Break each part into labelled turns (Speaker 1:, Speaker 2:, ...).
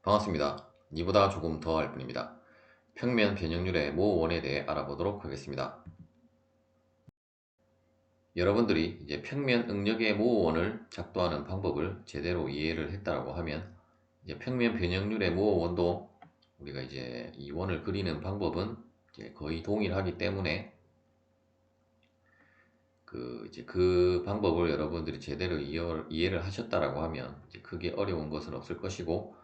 Speaker 1: 반갑습니다. 이보다 조금 더 할 뿐입니다. 평면 변형률의 모원에 대해 알아보도록 하겠습니다. 여러분들이 이제 평면 응력의 모원을 작도하는 방법을 제대로 이해를 했다라고 하면 이제 평면 변형률의 모원도 우리가 이제 이 원을 그리는 방법은 이제 거의 동일하기 때문에 그 방법을 여러분들이 제대로 이해를 하셨다라고 하면 이제 크게 어려운 것은 없을 것이고,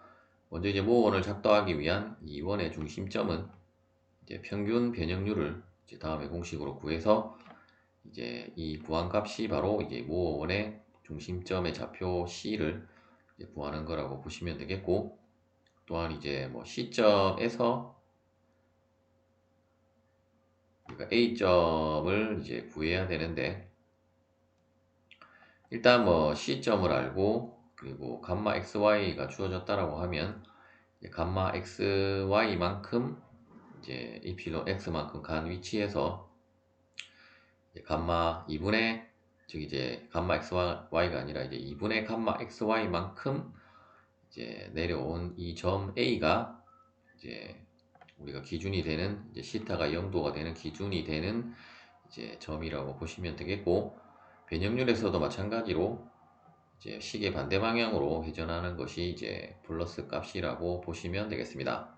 Speaker 1: 먼저 이제 모원을 작도하기 위한 이 원의 중심점은 이제 평균 변형률을 이제 다음에 공식으로 구해서 이제 이 구한 값이 바로 이제 모원의 중심점의 좌표 C를 이제 구하는 거라고 보시면 되겠고, 또한 이제 뭐 C점에서 우리가 A점을 이제 구해야 되는데, 일단 뭐 C점을 알고 그리고 감마 XY가 주어졌다라고 하면 이제 감마 XY만큼 이제 이필론 X만큼 간 위치에서 감마 2분의 즉 이제 감마 xy가 아니라 이제 2분의 감마 xy만큼 이제 내려온 이 점 A가 이제 우리가 기준이 되는 이제 시타가 0도가 되는 기준이 되는 이제 점이라고 보시면 되겠고, 변형률에서도 마찬가지로 이제 시계 반대 방향으로 회전하는 것이 이제 플러스 값이라고 보시면 되겠습니다.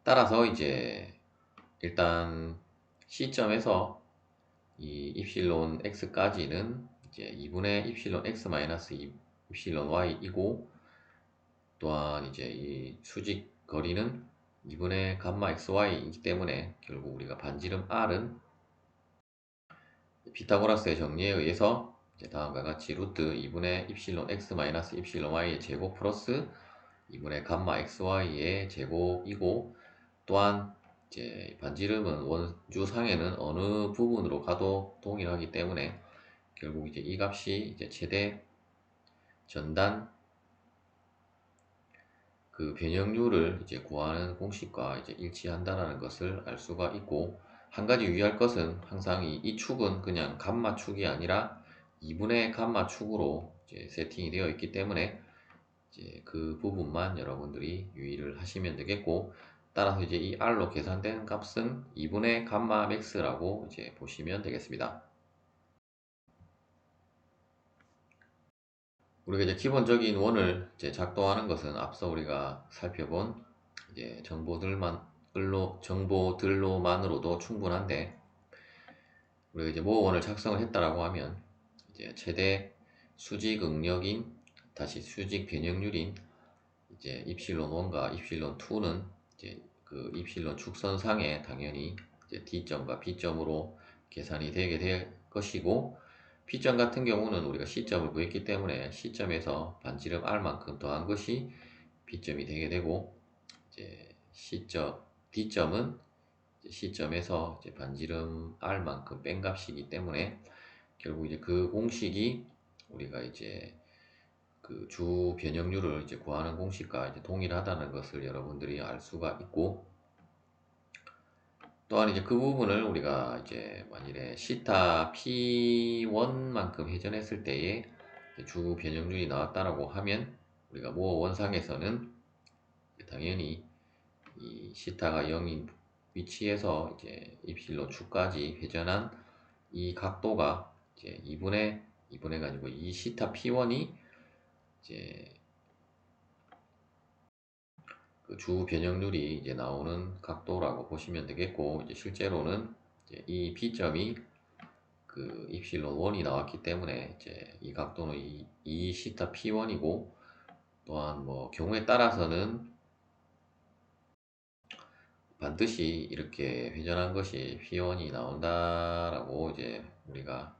Speaker 1: 따라서 이제 일단 C점에서 이 입실론 x까지는 이제 2분의 입실론 x 마이너스 입실론 y이고, 또한 이제 이 수직 거리는 2분의 감마 xy이기 때문에 결국 우리가 반지름 r은 피타고라스의 정리에 의해서 이제 다음과 같이 루트 2분의 입실론 x 마이너스 입실론 y의 제곱 플러스 2분의 감마 xy의 제곱이고, 또한 이제 반지름은 원주상에는 어느 부분으로 가도 동일하기 때문에 결국 이제 이 값이 이제 최대 전단 그 변형률을 이제 구하는 공식과 이제 일치한다는 것을 알 수가 있고, 한 가지 유의할 것은 항상 이 축은 그냥 감마 축이 아니라 2분의 감마 축으로 이제 세팅이 되어 있기 때문에 이제 그 부분만 여러분들이 유의를 하시면 되겠고, 따라서 이제 이 r로 계산된 값은 2분의 감마 맥스라고 이제 보시면 되겠습니다. 우리가 이제 기본적인 원을 이제 작동하는 것은 앞서 우리가 살펴본 이제 정보들로만으로도 충분한데, 우리가 이제 모원을 작성을 했다라고 하면 이제 최대 수직 응력인 다시 수직 변형률인 이제 입실론 1과 입실론 2는 이제 그 입실론 축선상에 당연히 이제 D점과 B점으로 계산이 되게 될 것이고, P점 같은 경우는 우리가 C점을 구했기 때문에 C점에서 반지름 R만큼 더한 것이 B점이 되게 되고, 이제 D점은 이제 C점에서 이제 반지름 R만큼 뺀 값이기 때문에 결국 이제 그 공식이 우리가 이제 그 주 변형률을 이제 구하는 공식과 이제 동일하다는 것을 여러분들이 알 수가 있고, 또한 이제 그 부분을 우리가 이제 만일에 시타 P1만큼 회전했을 때에 주 변형률이 나왔다라고 하면 우리가 모 원상에서는 당연히 이 시타가 0인 위치에서 이제 입실로 축까지 회전한 이 각도가 이제 2분의 가지고 이 시타 P1이 이제 그 주 변형률이 이제 나오는 각도라고 보시면 되겠고, 이제 실제로는 이제 이 B점이 그 입실론 1이 나왔기 때문에 이제 이 각도는 이 시타 P1이고, 또한 뭐 경우에 따라서는 반드시 이렇게 회전한 것이 P1이 나온다라고 이제 우리가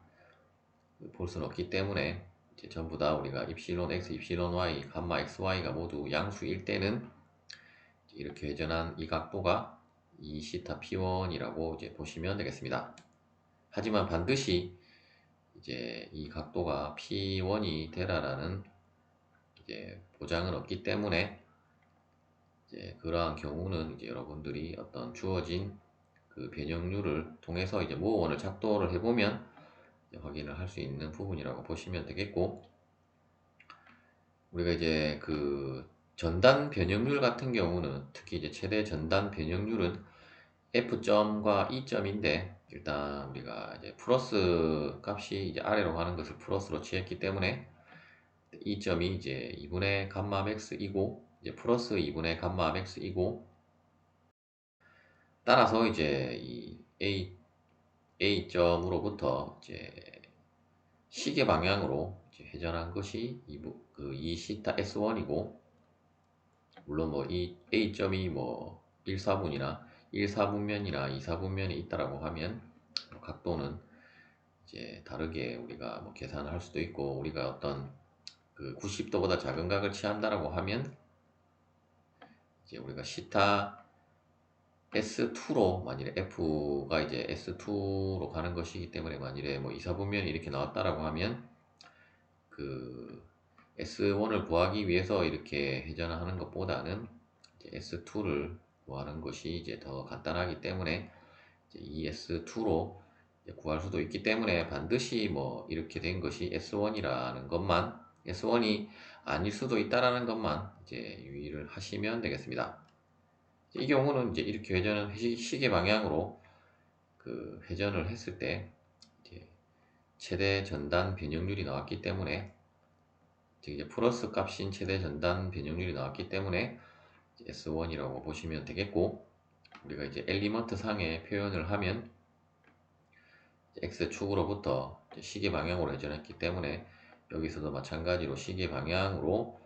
Speaker 1: 볼 수는 없기 때문에 이제 전부 다 우리가 입실론 X, 입실론 Y, 감마 XY가 모두 양수일 때는 이렇게 회전한 이 각도가 이 시타 P1이라고 이제 보시면 되겠습니다. 하지만 반드시 이제 이 각도가 P1이 되라라는 이제 보장은 없기 때문에 이제 그러한 경우는 이제 여러분들이 어떤 주어진 그 변형률을 통해서 이제 모원을 작도를 해보면 확인을 할 수 있는 부분이라고 보시면 되겠고, 우리가 이제 그 전단 변형률 같은 경우는 특히 이제 최대 전단 변형률은 F점과 E점인데, 일단 우리가 이제 플러스 값이 이제 아래로 가는 것을 플러스로 취했기 때문에 E점이 이제 2분의 감마 맥스이고, 이제 플러스 2분의 감마 맥스이고, 따라서 이제 이 A점으로부터 이제 시계 방향으로 이제 회전한 것이 이 시타 S1이고, 물론 뭐 이 A점이 뭐 1사분이나 1사분면이나 2사분면에 있다라고 하면 각도는 이제 다르게 우리가 뭐 계산을 할 수도 있고, 우리가 어떤 그 90도보다 작은 각을 취한다라고 하면 이제 우리가 시타 S2로, 만일에 F가 이제 S2로 가는 것이기 때문에 만일에 뭐 2사분면이 이렇게 나왔다라고 하면 그 S1을 구하기 위해서 이렇게 회전하는 것보다는 S2를 구하는 것이 이제 더 간단하기 때문에 이제 이 S2로 구할 수도 있기 때문에, 반드시 뭐 이렇게 된 것이 S1이라는 것만, S1이 아닐 수도 있다라는 것만 이제 유의를 하시면 되겠습니다. 이 경우는 이제 이렇게 회전은 시계 방향으로 그 회전을 했을 때 이제 최대 전단 변형률이 나왔기 때문에, 즉 이제 플러스 값인 최대 전단 변형률이 나왔기 때문에 S1이라고 보시면 되겠고, 우리가 이제 엘리먼트 상에 표현을 하면 X축으로부터 시계 방향으로 회전했기 때문에 여기서도 마찬가지로 시계 방향으로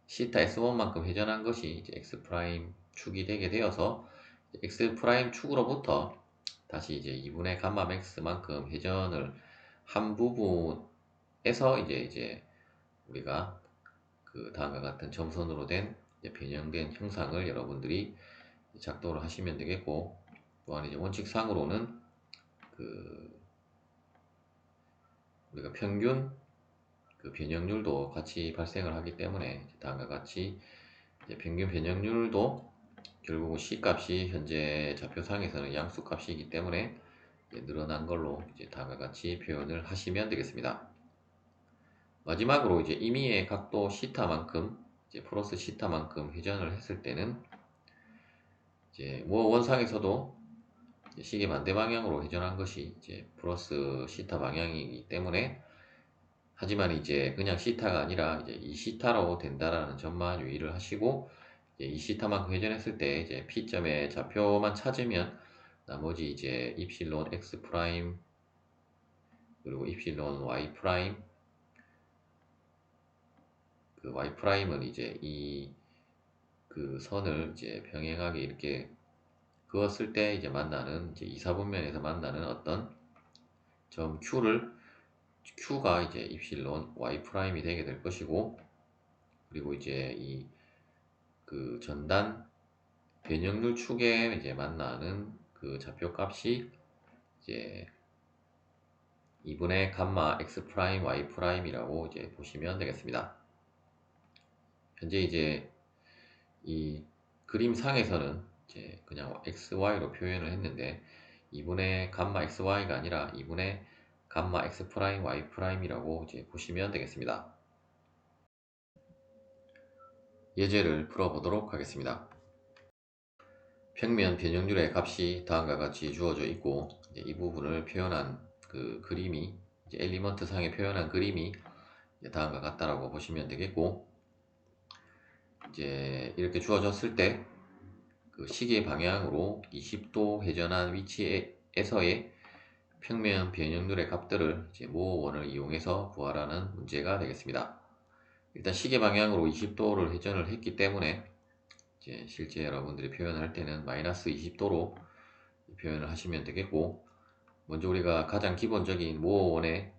Speaker 1: 시타 S1만큼 회전한 것이 이제 X 프라임 축이 되게 되어서, X 프라임 축으로부터 다시 이제 2분의 감마 맥스만큼 회전을 한 부분에서 이제 우리가 그 다음과 같은 점선으로 된 변형된 형상을 여러분들이 작도를 하시면 되겠고, 또한 이제 원칙상으로는 그 우리가 평균 그 변형률도 같이 발생을 하기 때문에 다음과 같이 이제 평균 변형률도 결국은 C 값이 현재 좌표상에서는 양수 값이기 때문에 늘어난 걸로 이제 다음과 같이 표현을 하시면 되겠습니다. 마지막으로 이제 임의의 각도 시타만큼, 이제 플러스 시타만큼 회전을 했을 때는 이제 뭐 원상에서도 시계 반대 방향으로 회전한 것이 이제 플러스 시타 방향이기 때문에, 하지만 이제 그냥 시타가 아니라 이제 이 시타로 된다라는 점만 유의를 하시고, 이제 이 시타만큼 회전했을 때 이제 P점의 좌표만 찾으면 나머지 이제 이필론 X 프라임 그리고 이필론 Y 프라임, 그 Y 프라임은 이제 그 선을 이제 평행하게 이렇게 그었을 때 이제 만나는, 이제 2사분면에서 만나는 어떤 점 Q가 이제 이필론 Y 프라임이 되게 될 것이고, 그리고 이제 그 전단 변형률 축에 이제 만나는 그 좌표값이 이제 2분의 감마 X 프라임 Y 프라임이라고 이제 보시면 되겠습니다. 현재 이제 이 그림상에서는 이제 그냥 XY로 표현을 했는데, 2분의 감마 XY가 아니라 2분의 감마 X 프라임 Y 프라임이라고 이제 보시면 되겠습니다. 예제를 풀어보도록 하겠습니다. 평면 변형률의 값이 다음과 같이 주어져 있고, 이제 이 부분을 표현한 그 그림이, 이제 엘리먼트 상에 표현한 그림이 다음과 같다라고 보시면 되겠고, 이제 이렇게 주어졌을 때 그 시계 방향으로 20도 회전한 위치에서의 평면 변형률의 값들을 이제 모원을 이용해서 구하라는 문제가 되겠습니다. 일단 시계 방향으로 20도를 회전을 했기 때문에 이제 실제 여러분들이 표현할 때는 마이너스 20도로 표현을 하시면 되겠고, 먼저 우리가 가장 기본적인 모원의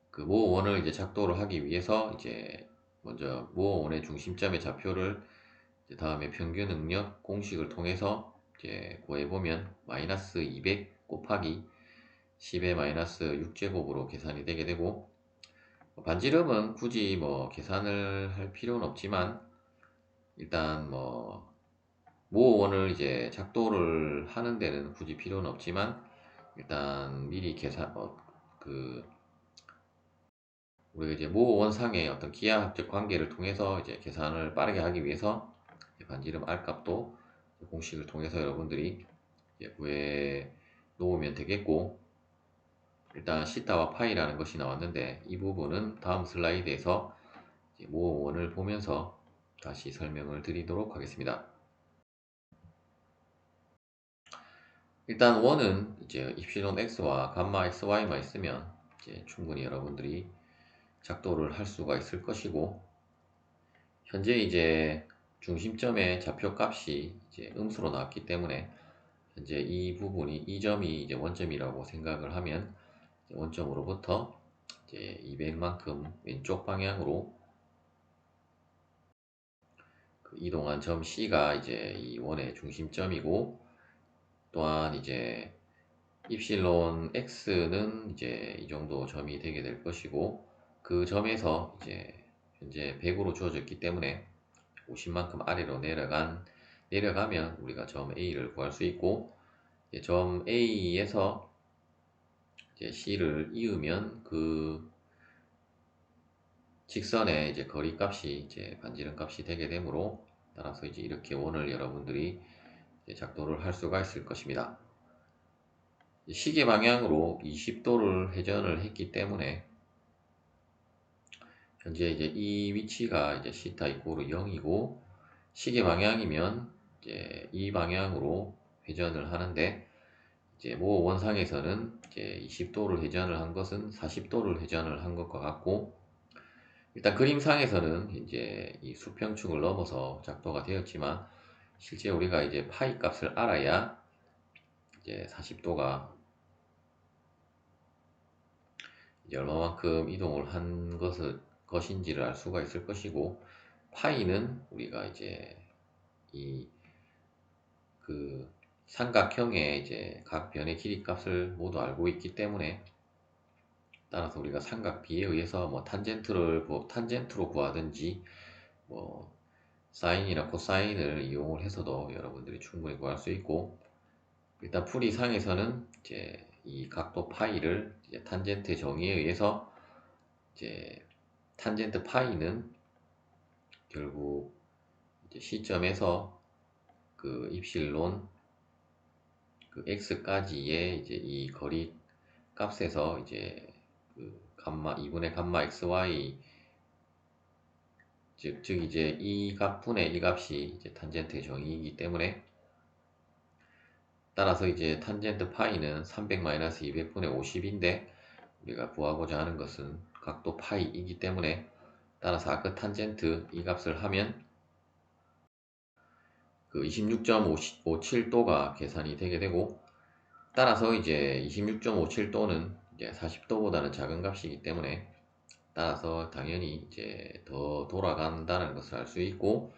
Speaker 1: 그 모원을 이제 작도를 하기 위해서 이제 먼저 모원의 중심점의 좌표를 이제 다음에 평균 능력 공식을 통해서 이제 구해보면 마이너스 200 곱하기 10의 마이너스 6제곱으로 계산이 되게 되고, 반지름은 굳이 뭐 계산을 할 필요는 없지만, 일단 뭐 모원을 이제 작도를 하는 데는 굳이 필요는 없지만, 일단 미리 그 우리가 이제 모원상의 어떤 기하학적 관계를 통해서 이제 계산을 빠르게 하기 위해서 반지름 R 값도 공식을 통해서 여러분들이 구해 놓으면 되겠고, 일단 시타와 파이라는 것이 나왔는데 이 부분은 다음 슬라이드에서 모원을 보면서 다시 설명을 드리도록 하겠습니다. 일단 원은 이제 입실론 x와 감마 xy만 있으면 이제 충분히 여러분들이 작도를 할 수가 있을 것이고, 현재 이제 중심점의 좌표값이 이제 음수로 나왔기 때문에 현재 이 부분이 이 점이 이제 원점이라고 생각을 하면 원점으로부터 이제 200만큼 왼쪽 방향으로 그 이동한 점 C가 이제 이 원의 중심점이고, 또한 이제 입실론 X는 이제 이 정도 점이 되게 될 것이고, 그 점에서 이제 현재 100으로 주어졌기 때문에 50만큼 아래로 내려가면 우리가 점 A를 구할 수 있고, 이제 점 A에서 이제 C를 이으면 그 직선의 이제 거리 값이 이제 반지름 값이 되게 되므로, 따라서 이제 이렇게 원을 여러분들이 이제 작도를 할 수가 있을 것입니다. 시계 방향으로 20도를 회전을 했기 때문에 현재 이제 이 위치가 이제 시타 이코르 0이고, 시계 방향이면 이제 이 방향으로 회전을 하는데, 이제 모 원상에서는 이제 20도를 회전을 한 것은 40도를 회전을 한 것과 같고, 일단 그림상에서는 이제 이 수평축을 넘어서 작도가 되었지만 실제 우리가 이제 파이 값을 알아야 이제 40도가 이제 얼마만큼 이동을 한 것인지를 알 수가 있을 것이고, 파이는 우리가 이제 이 그 삼각형의 이제 각 변의 길이 값을 모두 알고 있기 때문에, 따라서 우리가 삼각비에 의해서 뭐 탄젠트로 구하든지 뭐 사인이나 코사인을 이용을 해서도 여러분들이 충분히 구할 수 있고, 일단 풀이상에서는 이제 이 각도 파이를 이제 탄젠트 정의에 의해서 이제 탄젠트 파이는 결국 이제 시점에서 그 입실론 그 x까지의 이제 이 거리 값에서 이제 그 감마 2분의 감마 xy, 즉 이제 이 값분의 이 값이 이제 탄젠트의 정의이기 때문에, 따라서 이제 탄젠트 파이는 300-200분의 50인데 우리가 구하고자 하는 것은 각도 파이이기 때문에, 따라서 아크 탄젠트 이 값을 하면 그 26.57도가 계산이 되게 되고, 따라서 이제 26.57도는 이제 40도보다는 작은 값이기 때문에, 따라서 당연히 이제 더 돌아간다는 것을 알 수 있고,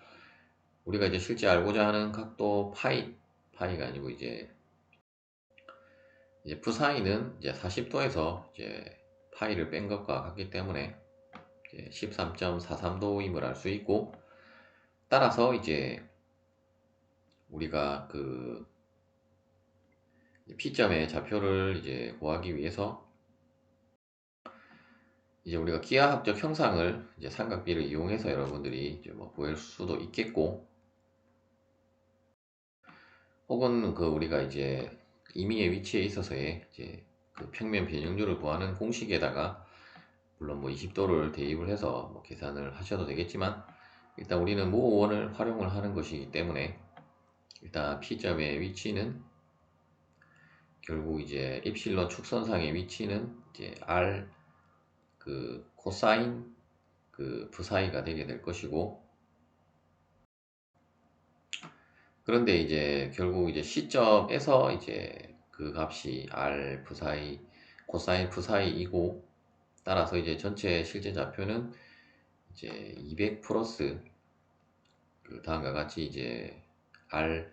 Speaker 1: 우리가 이제 실제 알고자 하는 각도 파이가 아니고 이제 푸사이는 이제 40도에서 이제 파이를 뺀 것과 같기 때문에 13.43도임을 알 수 있고, 따라서 이제 우리가 그 P점의 좌표를 이제 구하기 위해서 이제 우리가 기하학적 형상을 이제 삼각비를 이용해서 여러분들이 이제 뭐 구할 수도 있겠고, 혹은 그 우리가 이제 임의의 위치에 있어서의 이제 그 평면 변형률을 구하는 공식에다가 물론 뭐 20도를 대입을 해서 뭐 계산을 하셔도 되겠지만, 일단 우리는 모원을 활용을 하는 것이기 때문에 일단 P점의 위치는 결국 이제 입실론 축선상의 위치는 이제 R 그 코사인 그 부사이가 되게 될 것이고, 그런데 이제 결국 이제 시점에서 이제 그 값이 R 부사이 코사인 부사이이고, 따라서 이제 전체 실제 좌표는 이제 200 플러스 그 다음과 같이 이제 R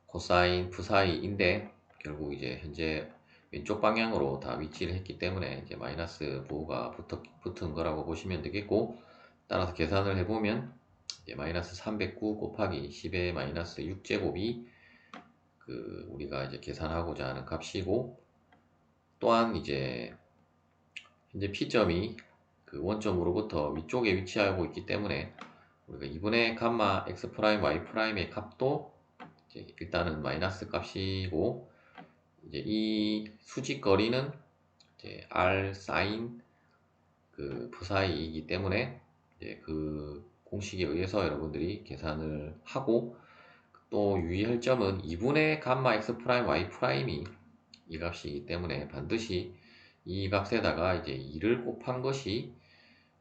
Speaker 1: 코사인 부사이인데, 결국 이제 현재 왼쪽 방향으로 다 위치를 했기 때문에 이제 마이너스 부호가 붙은 거라고 보시면 되겠고, 따라서 계산을 해보면 이제 마이너스 309 곱하기 10의 마이너스 6제곱이 그 우리가 이제 계산하고자 하는 값이고, 또한 이제 현재 P점이 그 그 원점으로부터 위쪽에 위치하고 있기 때문에 우리가 2분의 감마 x 프라임 y 프라임의 값도 이제 일단은 마이너스 값이고, 이제 이 수직 거리는 이제 r 사인 그 psi이기 때문에 이제 그 공식에 의해서 여러분들이 계산을 하고, 또 유의할 점은 2분의 감마 x 프라임 y 프라임이 이 값이기 때문에 반드시 이 값에다가 이제 2를 곱한 것이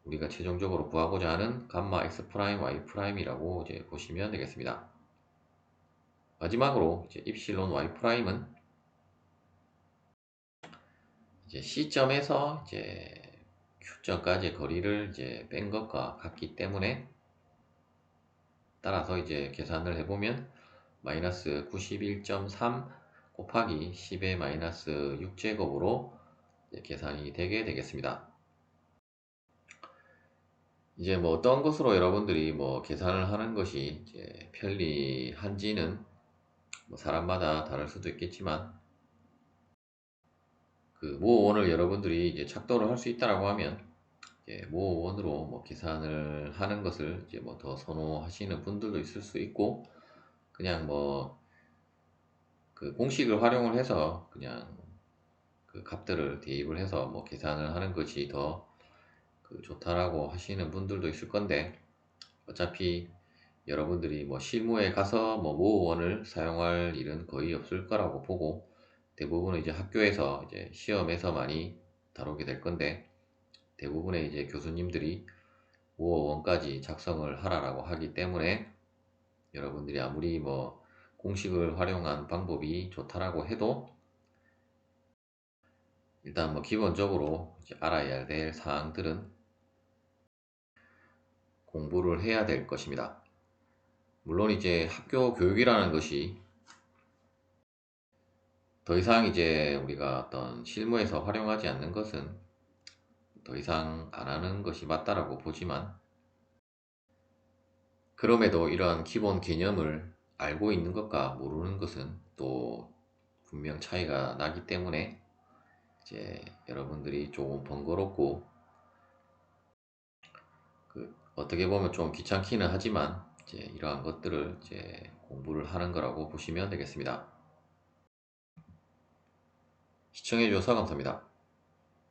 Speaker 1: 우리가 최종적으로 구하고자 하는 감마 x 프라임 y 프라임이라고 이제 보시면 되겠습니다. 마지막으로 이제 입실론 y 프라임은 이제 C점에서 이제 Q점까지의 거리를 이제 뺀 것과 같기 때문에, 따라서 이제 계산을 해보면 마이너스 91.3 곱하기 10의 마이너스 6제곱으로 계산이 되게 되겠습니다. 이제 뭐 어떤 것으로 여러분들이 뭐 계산을 하는 것이 이제 편리한지는 뭐 사람마다 다를 수도 있겠지만, 그 모원을 여러분들이 이제 착도를 할 수 있다라고 하면 이제 모원으로 뭐 계산을 하는 것을 이제 뭐 더 선호하시는 분들도 있을 수 있고, 그냥 뭐 그 공식을 활용을 해서 그냥 그 값들을 대입을 해서 뭐 계산을 하는 것이 더 그 좋다라고 하시는 분들도 있을 건데, 어차피 여러분들이 뭐 실무에 가서 뭐 모원을 사용할 일은 거의 없을 거라고 보고, 대부분은 이제 학교에서 이제 시험에서 많이 다루게 될 건데, 대부분의 이제 교수님들이 모어원까지 작성을 하라라고 하기 때문에, 여러분들이 아무리 뭐 공식을 활용한 방법이 좋다라고 해도 일단 뭐 기본적으로 이제 알아야 될 사항들은 공부를 해야 될 것입니다. 물론 이제 학교 교육이라는 것이 더 이상 이제 우리가 어떤 실무에서 활용하지 않는 것은 더 이상 안 하는 것이 맞다라고 보지만, 그럼에도 이러한 기본 개념을 알고 있는 것과 모르는 것은 또 분명 차이가 나기 때문에, 이제 여러분들이 조금 번거롭고 그 어떻게 보면 좀 귀찮기는 하지만 이제 이러한 것들을 이제 공부를 하는 거라고 보시면 되겠습니다. 시청해 주셔서 감사합니다.